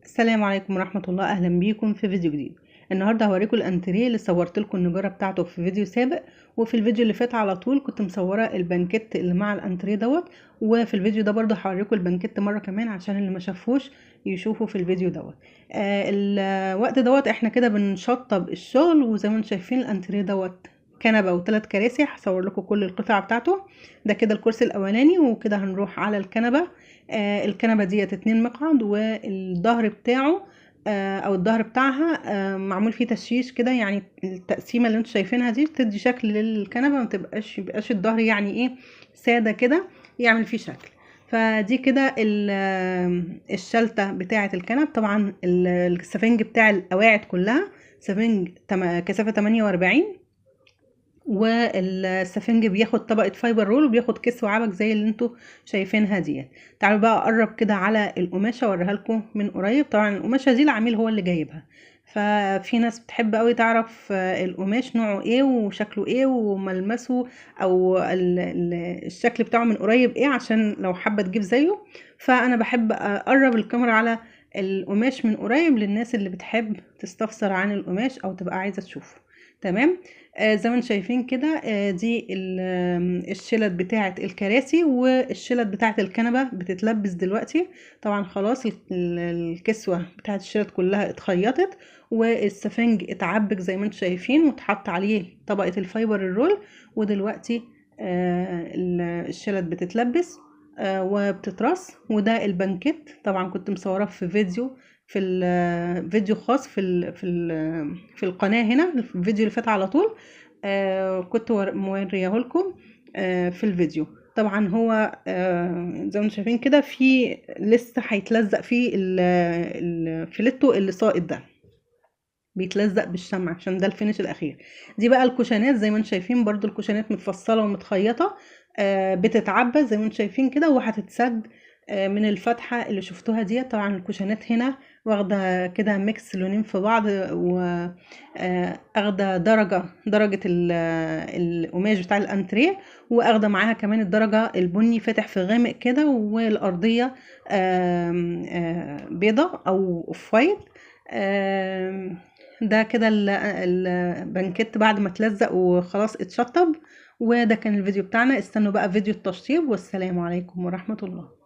السلام عليكم ورحمة الله. أهلا بيكم في فيديو جديد. النهاردة هوريكم الانتريه اللي صورت لكم النجارة بتاعته في فيديو سابق، وفي الفيديو اللي فات على طول كنت مصورة البانكيت اللي مع الانتريه دوت، وفي الفيديو ده برضه هوريكم البانكيت مرة كمان عشان اللي ما شافوش يشوفوا في الفيديو دوت. الوقت دوت احنا كده بنشطب الشغل، وزي ما انتم شايفين الانتريه دوت كنبة و3 كراسي. هصور لكم كل القطع بتاعته. ده كده الكرسي الاولاني، وكده هنروح على الكنبة. الكنبة ديت 2 مقعد، والظهر بتاعه او الظهر بتاعها معمول فيه تشيش كده، يعني التقسيمة اللي انتوا شايفينها دي بتدي شكل للكنبة، ما يبقاش الظهر يعني ايه سادة كده، يعمل فيه شكل. فدي كده الشلتة بتاعة الكنب. طبعا السفنج بتاع القواعد كلها سفنج كثافة 48، والسفنج بياخد طبقة فايبر رول، وبياخد كيس وعبك زي اللي انتوا شايفينها دي. تعالوا بقى اقرب كده على القماشة اوريها لكم من قريب. طبعا القماشة دي العميل هو اللي جايبها، ففي ناس بتحب قوي تعرف القماش نوعه ايه وشكله ايه وملمسه، او الشكل بتاعه من قريب ايه، عشان لو حابة تجيب زيه. فانا بحب اقرب الكاميرا على القماش من قريب للناس اللي بتحب تستفسر عن القماش او تبقى عايزة تشوفه. تمام. زي ما انتم شايفين كده، دي الشلت بتاعه الكراسي والشلت بتاعه الكنبه بتتلبس دلوقتي. طبعا خلاص الكسوه بتاعه الشلت كلها اتخيطت، والسفنج اتعبك زي ما انتم شايفين، واتحط عليه طبقه الفايبر الرول. ودلوقتي الشلت بتتلبس وبتترص. وده البانكيت. طبعا كنت مصوراه في فيديو خاص في القناة هنا، في الفيديو اللي فات على طول. كنت موريه لكم في الفيديو. طبعا هو زي ما انتم شايفين كده، في لسه هيتلزق فيه الفليتو اللي ساقط ده، بيتلزق بالشمع عشان ده الفينش الاخير. دي بقى الكوشانات. زي ما انتم شايفين برضو الكوشانات متفصله ومتخيطه، بتتعبى زي ما انتم شايفين كده، وهتتسد من الفتحه اللي شفتوها دي. طبعا الكوشانات هنا واخده كده ميكس لونين في بعض، واخده درجه القماش بتاع الانتريه، واخده معاها كمان الدرجه البني فاتح في غامق كده، والارضيه بيضه او اوف وايت. ده كده البانكيت بعد ما اتلزق وخلاص اتشطب. وده كان الفيديو بتاعنا. استنوا بقى فيديو التشطيب، والسلام عليكم ورحمة الله.